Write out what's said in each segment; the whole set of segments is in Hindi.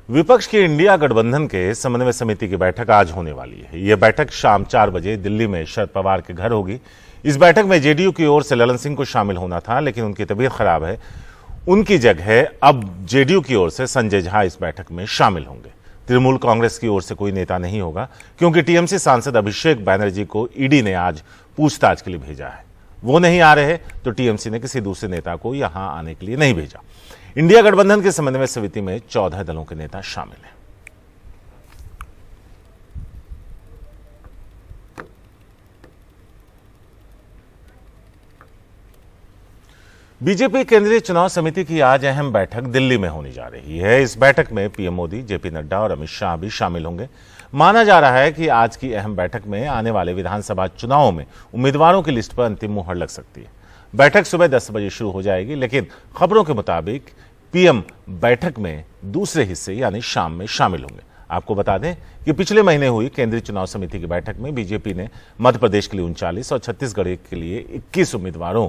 विपक्ष की इंडिया गठबंधन के समन्वय समिति की बैठक आज होने वाली है। यह बैठक शाम 4 बजे दिल्ली में शरद पवार के घर होगी। इस बैठक में जेडीयू की ओर से ललन सिंह को शामिल होना था, लेकिन उनकी तबीयत खराब है। उनकी जगह अब जेडीयू की ओर से संजय झा इस बैठक में शामिल होंगे। तृणमूल कांग्रेस की ओर से कोई नेता नहीं होगा, क्योंकि टीएमसी सांसद अभिषेक बैनर्जी को ईडी ने आज पूछताछ के लिए भेजा है। वो नहीं आ रहे तो टीएमसी ने किसी दूसरे नेता को यहां आने के लिए नहीं भेजा। इंडिया गठबंधन के समन्वय समिति में 14 दलों के नेता शामिल हैं। बीजेपी केंद्रीय चुनाव समिति की आज अहम बैठक दिल्ली में होने जा रही है। इस बैठक में पीएम मोदी, जेपी नड्डा और अमित शाह भी शामिल होंगे। माना जा रहा है कि आज की अहम बैठक में आने वाले विधानसभा चुनावों में उम्मीदवारों की लिस्ट पर अंतिम मुहर लग सकती है। बैठक सुबह 10 बजे शुरू हो जाएगी, लेकिन खबरों के मुताबिक पीएम बैठक में दूसरे हिस्से यानी शाम में शामिल होंगे। आपको बता दें कि पिछले महीने हुई केंद्रीय चुनाव समिति की बैठक में बीजेपी ने मध्य प्रदेश के लिए 39 और छत्तीसगढ़ के लिए 21 उम्मीदवारों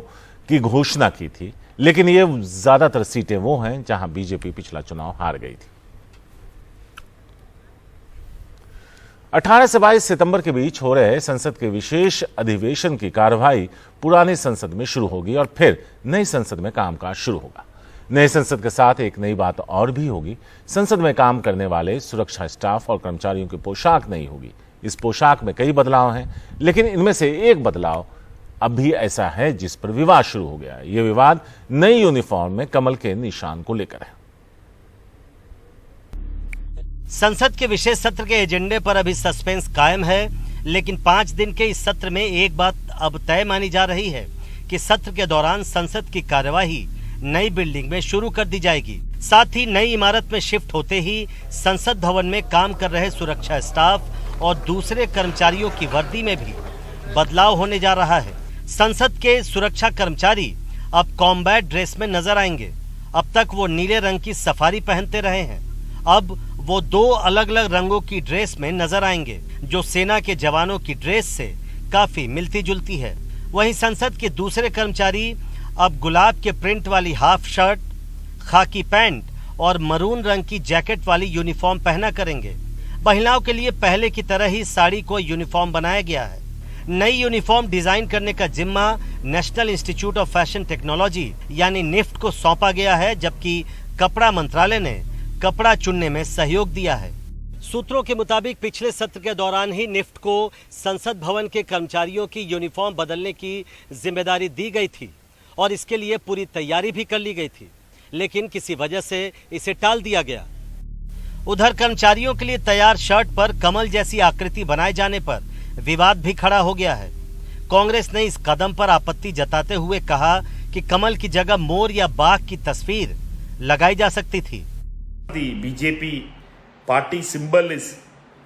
की घोषणा की थी, लेकिन ये ज्यादातर सीटें वो हैं जहां बीजेपी पिछला चुनाव हार गई थी। 18 से 22 सितंबर के बीच हो रहे संसद के विशेष अधिवेशन की कार्यवाही पुरानी संसद में शुरू होगी और फिर नई संसद में कामकाज शुरू होगा। नए संसद के साथ एक नई बात और भी होगी। संसद में काम करने वाले सुरक्षा स्टाफ और कर्मचारियों की पोशाक नहीं होगी। इस पोशाक में कई बदलाव हैं, लेकिन इनमें से एक बदलाव अब भी ऐसा है जिस पर विवाद शुरू हो गया है। यह विवाद नई यूनिफॉर्म में कमल के निशान को लेकर है। संसद के विशेष सत्र के एजेंडे पर अभी सस्पेंस कायम है, लेकिन 5 दिन के इस सत्र में एक बात अब तय मानी जा रही है कि सत्र के दौरान संसद की कार्यवाही नई बिल्डिंग में शुरू कर दी जाएगी। साथ ही नई इमारत में शिफ्ट होते ही संसद भवन में काम कर रहे सुरक्षा स्टाफ और दूसरे कर्मचारियों की वर्दी में भी बदलाव होने जा रहा है। संसद के सुरक्षा कर्मचारी अब कॉम्बैट ड्रेस में नजर आएंगे। अब तक वो नीले रंग की सफारी पहनते रहे हैं, अब वो 2 अलग अलग रंगों की ड्रेस में नजर आएंगे, जो सेना के जवानों की ड्रेस से काफी मिलती जुलती है। वहीं संसद के दूसरे कर्मचारी अब गुलाब के प्रिंट वाली हाफ शर्ट, खाकी पैंट और मरून रंग की जैकेट वाली यूनिफॉर्म पहना करेंगे। महिलाओं के लिए पहले की तरह ही साड़ी को यूनिफॉर्म बनाया गया है। नई यूनिफॉर्म डिजाइन करने का जिम्मा national institute of fashion technology यानी निफ्ट को सौंपा गया है, जबकि कपड़ा मंत्रालय ने कपड़ा चुनने में सहयोग दिया है। सूत्रों के मुताबिक पिछले सत्र के दौरान ही निफ्ट को संसद भवन के कर्मचारियों की यूनिफॉर्म बदलने की जिम्मेदारी दी गई थी और इसके लिए पूरी तैयारी भी कर ली गई थी, लेकिन किसी वजह से इसे टाल दिया गया। उधर कर्मचारियों के लिए तैयार शर्ट पर कमल जैसी आकृति बनाए जाने पर विवाद भी खड़ा हो गया है। कांग्रेस ने इस कदम पर आपत्ति जताते हुए कहा कि कमल की जगह मोर या बाघ की तस्वीर लगाई जा सकती थी। BJP party symbol is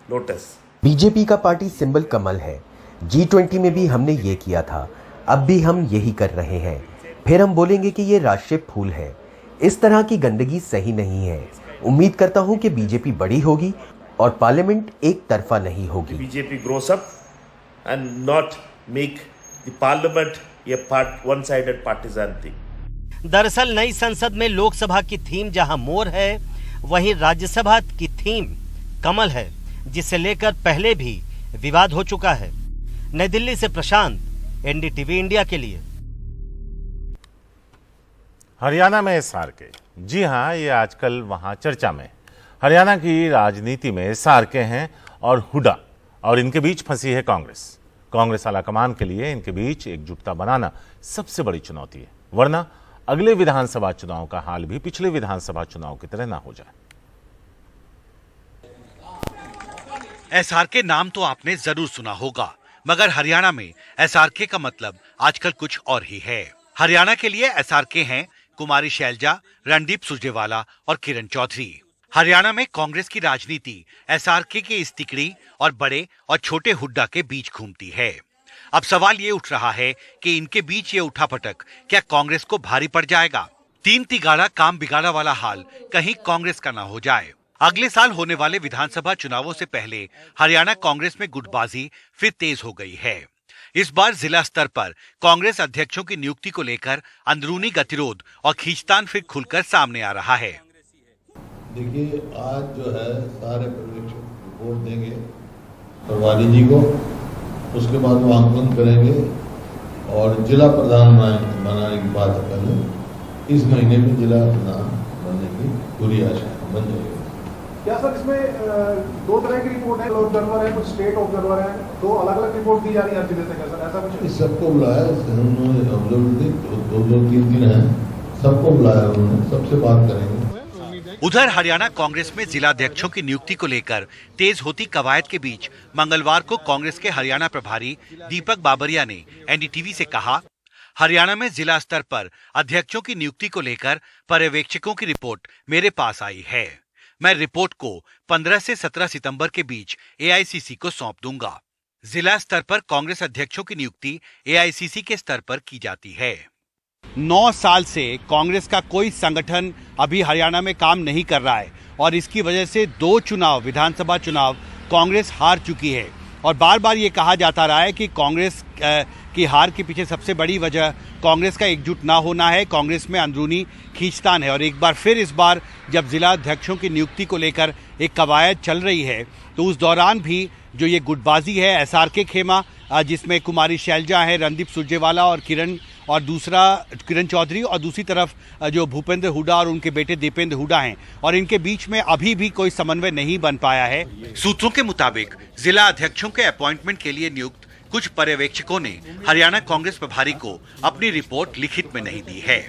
lotus. BJP का पार्टी सिंबल कमल है। G20 में भी हमने ये किया था, अब भी हम यही कर रहे हैं। फिर हम बोलेंगे कि ये राष्ट्रीय फूल है। इस तरह की गंदगी सही नहीं है। उम्मीद करता हूं कि बीजेपी बड़ी होगी और पार्लियामेंट एक तरफा नहीं होगी। BJP grows up and not make the parliament a one sided partisan thing. दरअसल नई संसद में लोकसभा की थीम जहां मोर है, वहीं राज्यसभा की थीम कमल है, जिसे लेकर पहले भी विवाद हो चुका है। नई दिल्ली से प्रशांत, एनडीटीवी इंडिया के लिए। हरियाणा में एसआरके, जी हां, ये आजकल वहां चर्चा में। हरियाणा की राजनीति में एसआरके हैं और हुडा, और इनके बीच फंसी है कांग्रेस। कांग्रेस आलाकमान के लिए इनके बीच एकजुटता बनाना सबसे बड़ी चुनौती है, वरना अगले विधानसभा चुनाव का हाल भी पिछले विधानसभा चुनाव की तरह ना हो जाए। एसआरके नाम तो आपने जरूर सुना होगा, मगर हरियाणा में एसआरके का मतलब आजकल कुछ और ही है। हरियाणा के लिए एसआरके हैं कुमारी शैलजा, रणदीप सुरजेवाला और किरण चौधरी। हरियाणा में कांग्रेस की राजनीति एसआरके के इस तिकड़ी और बड़े और छोटे हुड्डा के बीच घूमती है। अब सवाल ये उठ रहा है कि इनके बीच ये उठापटक क्या कांग्रेस को भारी पड़ जाएगा? 3 तिगाड़ा काम बिगाड़ा वाला हाल कहीं कांग्रेस का ना हो जाए। अगले साल होने वाले विधानसभा चुनावों से पहले हरियाणा कांग्रेस में गुटबाजी फिर तेज हो गई है। इस बार जिला स्तर पर कांग्रेस अध्यक्षों की नियुक्ति को लेकर अंदरूनी गतिरोध और खींचतान फिर खुलकर सामने आ रहा है। देखिए, आज जो है सारे पर्यवेक्षक रिपोर्ट देंगे प्रभारी जी को, उसके बाद वो आंकलन करेंगे और जिला प्रधान बनाने की बात है। पहले इस महीने में जिला प्रधान बनने की पूरी आशा बन जाएगी। क्या सर इसमें दो तरह की रिपोर्ट है, ऑब्जर्वर है, कुछ स्टेट ऑब्जर्वर है, दो अलग अलग रिपोर्ट दी जा रही है हर जिले से, क्या सर ऐसा कुछ? इस सबको बुलाया उन्होंने, ऑब्जर्वर दो तीन हैं, सबको बुलाया उन्होंने, सबसे बात करेंगे। उधर हरियाणा कांग्रेस में जिलाध्यक्षों की नियुक्ति को लेकर तेज होती कवायद के बीच मंगलवार को कांग्रेस के हरियाणा प्रभारी दीपक बाबरिया ने एनडीटीवी से कहा, हरियाणा में जिला स्तर पर अध्यक्षों की नियुक्ति को लेकर पर्यवेक्षकों की रिपोर्ट मेरे पास आई है। मैं रिपोर्ट को 15 से 17 सितंबर के बीच एआईसीसी को सौंप दूंगा। जिला स्तर पर कांग्रेस अध्यक्षों की नियुक्ति एआईसीसी के स्तर पर की जाती है। 9 साल से कांग्रेस का कोई संगठन अभी हरियाणा में काम नहीं कर रहा है और इसकी वजह से 2 चुनाव, विधानसभा चुनाव कांग्रेस हार चुकी है और बार बार ये कहा जाता रहा है कि कांग्रेस की हार के पीछे सबसे बड़ी वजह कांग्रेस का एकजुट ना होना है, कांग्रेस में अंदरूनी खींचतान है। और एक बार फिर इस बार जब जिला अध्यक्षों की नियुक्ति को लेकर एक कवायद चल रही है तो उस दौरान भी जो ये गुटबाजी है, एसआरके खेमा जिसमें कुमारी शैलजा है, रणदीप सुरजेवाला और किरण चौधरी और दूसरी तरफ जो भूपेंद्र हुड्डा और उनके बेटे दीपेंद्र हुड्डा हैं और इनके बीच में अभी भी कोई समन्वय नहीं बन पाया है। सूत्रों के मुताबिक जिला अध्यक्षों के अपॉइंटमेंट के लिए नियुक्त कुछ पर्यवेक्षकों ने हरियाणा कांग्रेस प्रभारी को अपनी रिपोर्ट लिखित में नहीं दी है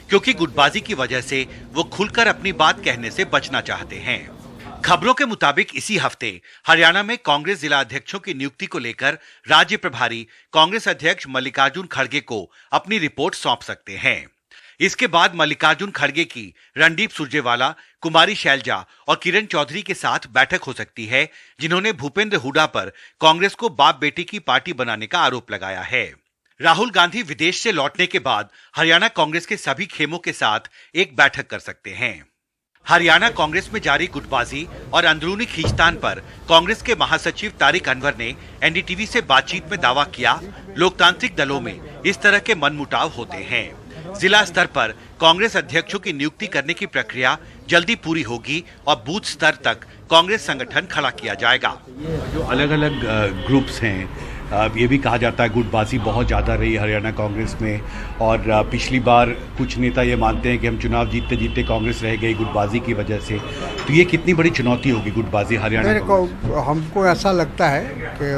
क्योंकि गुटबाजी की वजह से वो खुलकर अपनी बात कहने से बचना चाहते हैं। खबरों के मुताबिक इसी हफ्ते हरियाणा में कांग्रेस जिला अध्यक्षों की नियुक्ति को लेकर राज्य प्रभारी कांग्रेस अध्यक्ष मल्लिकार्जुन खड़गे को अपनी रिपोर्ट सौंप सकते हैं। इसके बाद मल्लिकार्जुन खड़गे की रणदीप सुरजेवाला, कुमारी शैलजा और किरण चौधरी के साथ बैठक हो सकती है, जिन्होंने भूपेंद्र हुड्डा पर कांग्रेस को बाप बेटी की पार्टी बनाने का आरोप लगाया है। राहुल गांधी विदेश से लौटने के बाद हरियाणा कांग्रेस के सभी खेमों के साथ एक बैठक कर सकते हैं। हरियाणा कांग्रेस में जारी गुटबाजी और अंदरूनी खींचतान पर कांग्रेस के महासचिव तारिक अनवर ने एनडीटीवी से बातचीत में दावा किया, लोकतांत्रिक दलों में इस तरह के मनमुटाव होते हैं। जिला स्तर पर कांग्रेस अध्यक्षों की नियुक्ति करने की प्रक्रिया जल्दी पूरी होगी और बूथ स्तर तक कांग्रेस संगठन खड़ा किया जाएगा। जो अलग अलग ग्रुप्स हैं, ये भी कहा जाता है गुटबाजी बहुत ज़्यादा रही हरियाणा कांग्रेस में और पिछली बार कुछ नेता ये मानते हैं कि हम चुनाव जीतते जीतते कांग्रेस रह गई गुटबाजी की वजह से। तो ये कितनी बड़ी चुनौती होगी गुटबाजी हरियाणा को? हमको ऐसा लगता है कि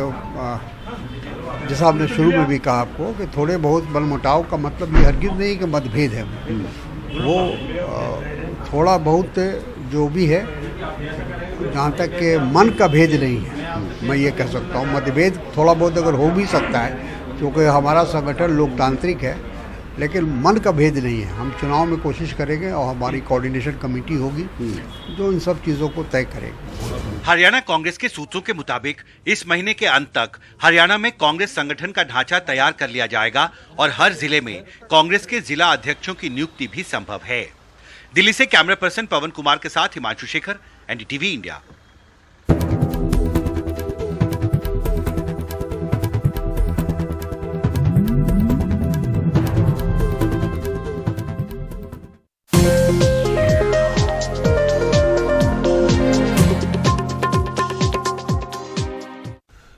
जैसा आपने शुरू में भी कहा आपको कि थोड़े बहुत मनमुटाव का मतलब ये हरगिज़ नहीं कि मतभेद है, वो थोड़ा बहुत जो भी है, जहाँ तक कि मन का भेद नहीं है, मैं ये कह सकता हूँ। मतभेद थोड़ा बहुत अगर हो भी सकता है क्योंकि हमारा संगठन लोकतांत्रिक है, लेकिन मन का भेद नहीं है। हम चुनाव में कोशिश करेंगे और हमारी कोऑर्डिनेशन कमेटी होगी जो इन सब चीज़ों को तय करेगी। हरियाणा कांग्रेस के सूत्रों के मुताबिक इस महीने के अंत तक हरियाणा में कांग्रेस संगठन का ढांचा तैयार कर लिया जाएगा और हर जिले में कांग्रेस के जिला अध्यक्षों की नियुक्ति भी संभव है। दिल्ली से कैमरा पर्सन पवन कुमार के साथ हिमांशु शेखर, एनडीटीवी इंडिया।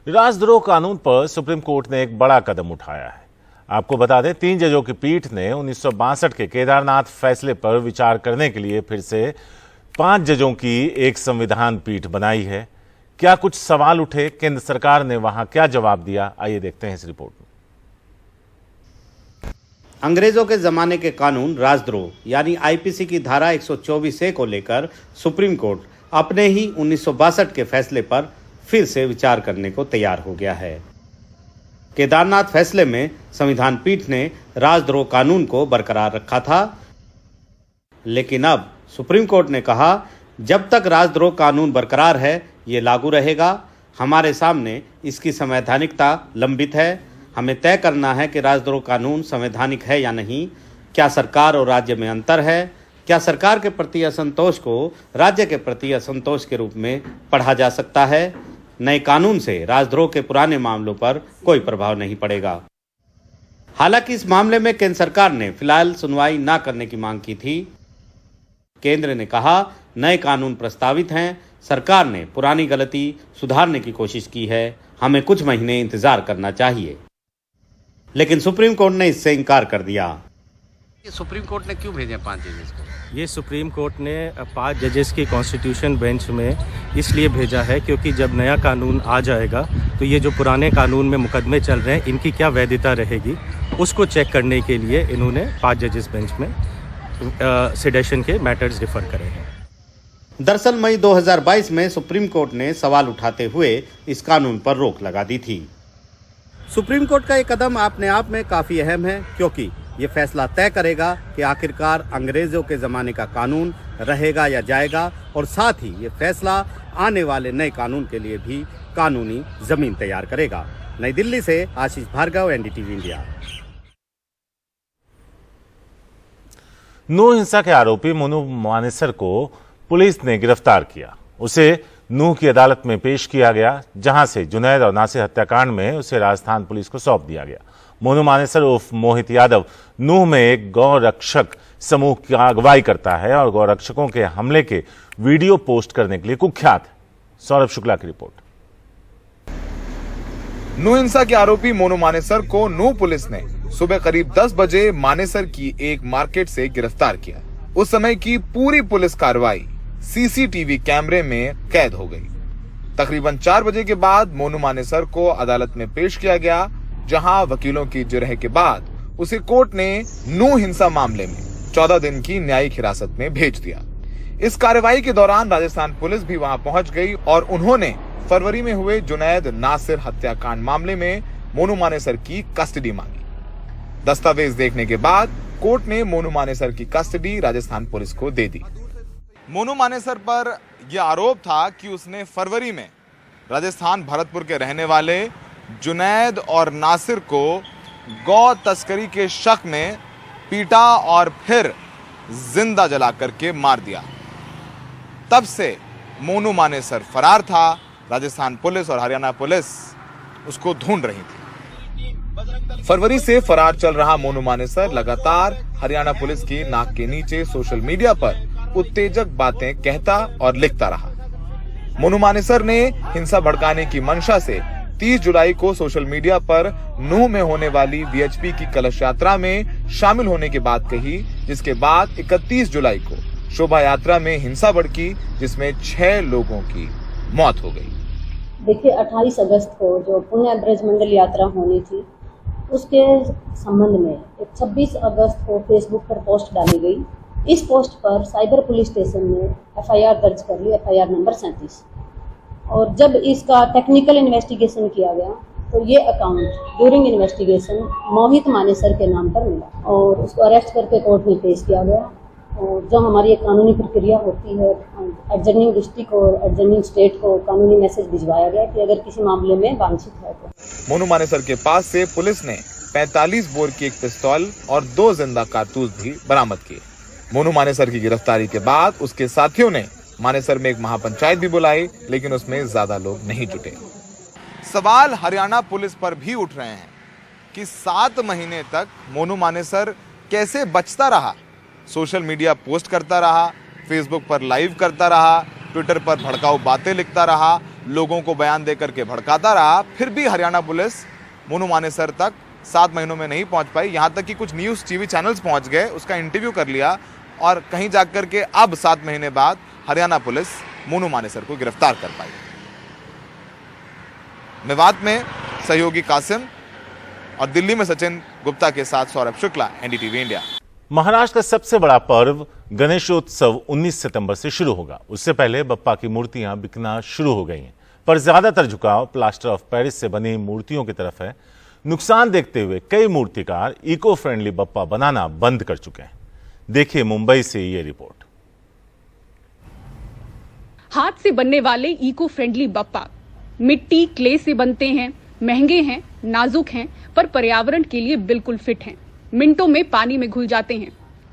राजद्रोह कानून पर सुप्रीम कोर्ट ने एक बड़ा कदम उठाया है। आपको बता दें, 3 जजों की पीठ ने 1962 के केदारनाथ फैसले पर विचार करने के लिए फिर से 5 जजों की एक संविधान पीठ बनाई है। क्या कुछ सवाल उठे, केंद्र सरकार ने वहां क्या जवाब दिया, आइए देखते हैं इस रिपोर्ट में। अंग्रेजों के जमाने के कानून राजद्रोह यानी आईपीसी की धारा 124A को लेकर सुप्रीम कोर्ट अपने ही 1962 के फैसले पर फिर से विचार करने को तैयार हो गया है। केदारनाथ फैसले में संविधान पीठ ने राजद्रोह कानून को बरकरार रखा था, लेकिन अब सुप्रीम कोर्ट ने कहा जब तक राजद्रोह कानून बरकरार है ये लागू रहेगा। हमारे सामने इसकी संवैधानिकता लंबित है। हमें तय करना है कि राजद्रोह कानून संवैधानिक है या नहीं। क्या सरकार और राज्य में अंतर है? क्या सरकार के प्रति असंतोष को राज्य के प्रति असंतोष के रूप में पढ़ा जा सकता है? नए कानून से राजद्रोह के पुराने मामलों पर कोई प्रभाव नहीं पड़ेगा। हालांकि इस मामले में केंद्र सरकार ने फिलहाल सुनवाई न करने की मांग की थी। केंद्र ने कहा नए कानून प्रस्तावित हैं। सरकार ने पुरानी गलती सुधारने की कोशिश की है। हमें कुछ महीने इंतजार करना चाहिए, लेकिन सुप्रीम कोर्ट ने इससे इनकार कर दिया। सुप्रीम कोर्ट ने क्यों भेजे 5 जजेस को? ये सुप्रीम कोर्ट ने 5 जजेस की कॉन्स्टिट्यूशन बेंच में इसलिए भेजा है क्योंकि जब नया कानून आ जाएगा तो ये जो पुराने कानून में मुकदमे चल रहे हैं इनकी क्या वैधता रहेगी, उसको चेक करने के लिए इन्होंने 5 जजेस बेंच में सेडेशन के मैटर्स रिफर करे हैं। दरअसल मई 2022 में सुप्रीम कोर्ट ने सवाल उठाते हुए इस कानून पर रोक लगा दी थी। सुप्रीम कोर्ट का ये कदम अपने आप में काफी अहम है, क्योंकि ये फैसला तय करेगा कि आखिरकार अंग्रेजों के जमाने का कानून रहेगा या जाएगा, और साथ ही ये फैसला आने वाले नए कानून के लिए भी कानूनी जमीन तैयार करेगा। नई दिल्ली से आशीष भार्गव, एनडीटीवी इंडिया। नूह हिंसा के आरोपी मोनू मानेसर को पुलिस ने गिरफ्तार किया। उसे नूह की अदालत में पेश किया गया, जहां से जुनैद और नासिर हत्याकांड में उसे राजस्थान पुलिस को सौंप दिया गया। मोनू मानेसर उर्फ मोहित यादव नूह में एक गौ रक्षक समूह की अगुवाई करता है और गौ रक्षकों के हमले के वीडियो पोस्ट करने के लिए कुख्यात है। सौरभ शुक्ला की रिपोर्ट। नूह हिंसा के आरोपी मोनू मानेसर को नूह पुलिस ने सुबह करीब 10 बजे मानेसर की एक मार्केट से गिरफ्तार किया। उस समय की पूरी पुलिस कार्रवाई सीसीटीवी कैमरे में कैद हो गई। तकरीबन 4 बजे के बाद मोनू मानेसर को अदालत में पेश किया गया, जहां वकीलों की जिरह के बाद उसे कोर्ट ने नूह हिंसा मामले में 14 दिन की न्यायिक हिरासत में भेज दिया। इस कार्रवाई के दौरान राजस्थान पुलिस भी वहां पहुंच गई और उन्होंने फरवरी में हुए जुनैद नासिर हत्याकांड मामले में मोनू मानेसर की कस्टडी मांगी। दस्तावेज देखने के बाद कोर्ट ने मोनू मानेसर की कस्टडी राजस्थान पुलिस को दे दी। मोनू मानेसर पर यह आरोप था कि उसने फरवरी में राजस्थान भरतपुर के रहने वाले जुनैद और नासिर को गौ तस्करी के शक में पीटा और फिर जिंदा जला करके मार दिया। तब से मोनू मानेसर फरार था। राजस्थान पुलिस और हरियाणा पुलिस उसको ढूंढ रही थी। फरवरी से फरार चल रहा मोनू मानेसर लगातार हरियाणा पुलिस की नाक के नीचे सोशल मीडिया पर उत्तेजक बातें कहता और लिखता रहा। मोनू मानेसर ने हिंसा भड़काने की मंशा से 30 जुलाई को सोशल मीडिया पर नूह में होने वाली वीएचपी की कलश यात्रा में शामिल होने की बात कही, जिसके बाद 31 जुलाई को शोभा यात्रा में हिंसा भड़की, जिसमें 6 लोगों की मौत हो गई। देखिए, 28 अगस्त को जो पुण्य ब्रज मंडल यात्रा होनी थी, उसके संबंध में 26 अगस्त को फेसबुक पर पोस्ट डाली गई। इस पोस्ट पर साइबर पुलिस स्टेशन में एफआईआर दर्ज कर ली, एफआईआर नंबर 37। और जब इसका टेक्निकल इन्वेस्टिगेशन किया गया तो ये अकाउंट ड्यूरिंग इन्वेस्टिगेशन मोहित मानेसर के नाम पर मिला और उसको अरेस्ट करके कोर्ट में पेश किया गया। और जो हमारी एक कानूनी प्रक्रिया होती है, एडजर्निंग डिस्ट्रिक्ट और एडजर्निंग स्टेट को कानूनी मैसेज भिजवाया गया कि अगर किसी मामले में वांछित है तो। मोनू मानेसर के पास से पुलिस ने 45 बोर की एक पिस्तौल और 2 जिंदा कारतूस भी बरामद किए। मोनू मानेसर की गिरफ्तारी के बाद उसके साथियों ने मानेसर में एक महापंचायत भी बुलाई, लेकिन उसमें ज्यादा लोग नहीं जुटे। सवाल हरियाणा पुलिस पर भी उठ रहे हैं कि 7 महीने तक मोनू मानेसर कैसे बचता रहा। सोशल मीडिया पोस्ट करता रहा, फेसबुक पर लाइव करता रहा, ट्विटर पर भड़काऊ बातें लिखता रहा, लोगों को बयान देकर के भड़काता रहा, फिर भी हरियाणा पुलिस मोनू मानेसर तक 7 महीनों में नहीं पहुंच पाई। यहां तक कि कुछ न्यूज टीवी चैनल्स पहुंच गए, उसका इंटरव्यू कर लिया और कहीं जाकर के अब 7 महीने बाद हरियाणा पुलिस मोनू मानेसर को गिरफ्तार कर पाई। मेवात में सहयोगी कासिम और दिल्ली में सचिन गुप्ता के साथ सौरभ शुक्ला, एनडीटीवी इंडिया। महाराष्ट्र का सबसे बड़ा पर्व गणेशोत्सव 19 सितंबर से शुरू होगा। उससे पहले बप्पा की मूर्तियां बिकना शुरू हो गई हैं, पर ज्यादातर झुकाव प्लास्टर ऑफ पेरिस से बनी मूर्तियों की तरफ है। नुकसान देखते हुए कई मूर्तिकार इको फ्रेंडली बप्पा बनाना बंद कर चुके हैं। देखिए मुंबई से ये रिपोर्ट। हाथ से बनने वाले इको फ्रेंडली बप्पा मिट्टी क्ले से बनते हैं, महंगे हैं, नाजुक हैं, पर पर्यावरण के लिए बिल्कुल फिट हैं। मिनटों में पानी में घुल जाते हैं।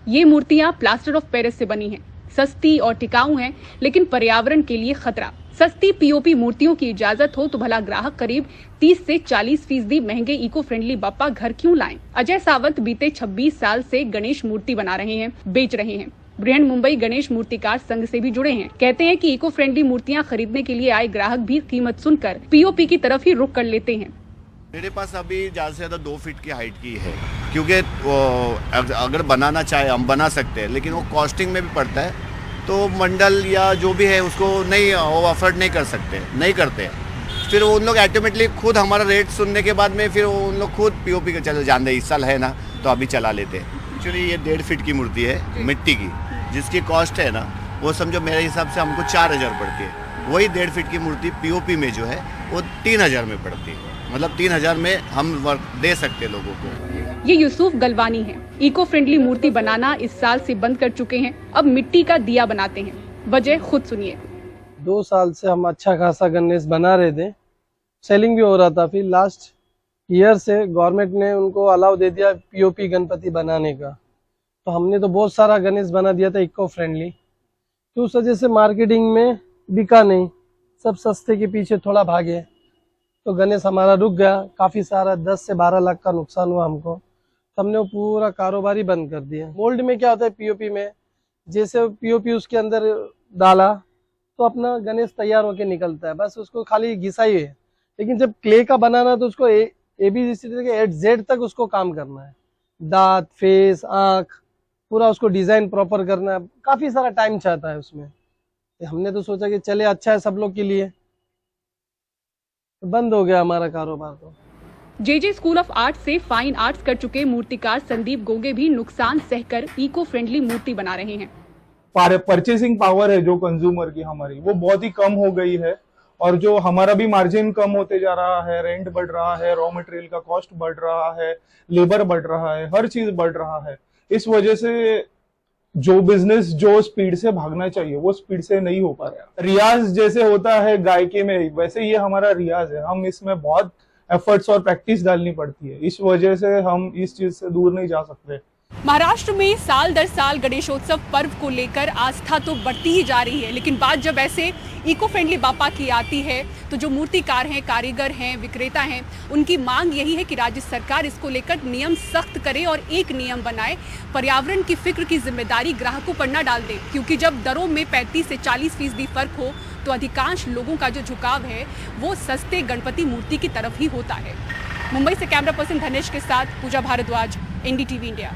ये मूर्तियां प्लास्टर ऑफ पेरिस से बनी हैं, सस्ती और टिकाऊ हैं, लेकिन पर्यावरण के लिए खतरा। सस्ती पीओपी मूर्तियों की इजाजत हो तो भला ग्राहक करीब 30 से 40% महंगे इको फ्रेंडली बप्पा घर क्यों लाएं? अजय सावंत बीते 26 साल से गणेश मूर्ति बना रहे हैं, बेच रहे हैं। बृहन मुंबई गणेश मूर्तिकार संघ से भी जुड़े हैं। कहते हैं कि इको फ्रेंडली मूर्तियां खरीदने के लिए आए ग्राहक भी कीमत सुनकर पीओपी की तरफ ही रुख कर लेते हैं। मेरे पास अभी ज़्यादा से ज़्यादा 2 फीट की हाइट की है, क्योंकि अगर बनाना चाहे हम बना सकते हैं, लेकिन वो कॉस्टिंग में भी पड़ता है, तो मंडल या जो भी है उसको नहीं वो अफोर्ड नहीं कर सकते, नहीं करते। फिर उन लोग अल्टीमेटली खुद हमारा रेट सुनने के बाद में फिर उन लोग खुद पीओपी का चलो जान दे, इस साल है ना तो अभी चला लेते हैं। एक्चुअली ये 1.5 फीट की मूर्ति है मिट्टी की, जिसकी कॉस्ट है ना वो समझो मेरे हिसाब से हमको 4000 पड़ती है। वही 1.5 फीट की मूर्ति पीओपी में जो है वो 3000 में पड़ती है, मतलब 3000 में हम वर्क दे सकते लोगों को। ये यूसुफ गलवानी है। इको फ्रेंडली मूर्ति बनाना इस साल से बंद कर चुके हैं, अब मिट्टी का दिया बनाते हैं। वजह खुद सुनिए। 2 साल से हम अच्छा खासा गणेश बना रहे थे, सेलिंग भी हो रहा था। फिर लास्ट ईयर से गवर्नमेंट ने उनको अलाउ दे दिया पीओपी गणपति बनाने का, तो हमने तो बहुत सारा गणेश बना दिया था इको फ्रेंडली। तो उस वजह से मार्केटिंग में बिका नहीं, सब सस्ते के पीछे थोड़ा भागे, तो गणेश हमारा रुक गया। काफ़ी सारा 10 से 12 लाख का नुकसान हुआ हमको, तो हमने वो पूरा कारोबार ही बंद कर दिया। मोल्ड में क्या होता है पीओपी में, जैसे पीओपी उसके अंदर डाला तो अपना गणेश तैयार होके निकलता है, बस उसको खाली घिसाई है। लेकिन जब क्ले का बनाना है तो उसको ABCD के A से Z तक उसको काम करना है, दांत, फेस, आँख, पूरा उसको डिज़ाइन प्रॉपर करना है, काफ़ी सारा टाइम चाहता है उसमें। हमने तो सोचा कि चले अच्छा है सब लोग के लिए, बंद हो गया हमारा कारोबार। तो JJ स्कूल ऑफ आर्ट से फाइन आर्ट्स कर चुके मूर्तिकार संदीप गोगे भी नुकसान सहकर इको फ्रेंडली मूर्ति बना रहे हैं। परचेसिंग पावर है जो कंज्यूमर की हमारी, वो बहुत ही कम हो गई है, और जो हमारा भी मार्जिन कम होते जा रहा है, रेंट बढ़ रहा है, रॉ मटेरियल का कॉस्ट बढ़ रहा है, लेबर बढ़ रहा है, हर चीज बढ़ रहा है। इस वजह से जो बिजनेस जो स्पीड से भागना चाहिए वो स्पीड से नहीं हो पा रहा। रियाज जैसे होता है गायकी में, वैसे ये हमारा रियाज है। हम इसमें बहुत एफर्ट्स और प्रैक्टिस डालनी पड़ती है, इस वजह से हम इस चीज से दूर नहीं जा सकते। महाराष्ट्र में साल दर साल गणेशोत्सव पर्व को लेकर आस्था तो बढ़ती ही जा रही है, लेकिन बात जब ऐसे इको फ्रेंडली बापा की आती है तो जो मूर्तिकार हैं, कारीगर हैं, विक्रेता हैं, उनकी मांग यही है कि राज्य सरकार इसको लेकर नियम सख्त करे और एक नियम बनाए, पर्यावरण की फिक्र की जिम्मेदारी ग्राहकों पर न डाल दे, क्योंकि जब दरों में 35 से 40% फर्क हो तो अधिकांश लोगों का जो झुकाव है वो सस्ते गणपति मूर्ति की तरफ ही होता है। मुंबई से कैमरा पर्सन धनेश के साथ पूजा भारद्वाज, NDTV इंडिया।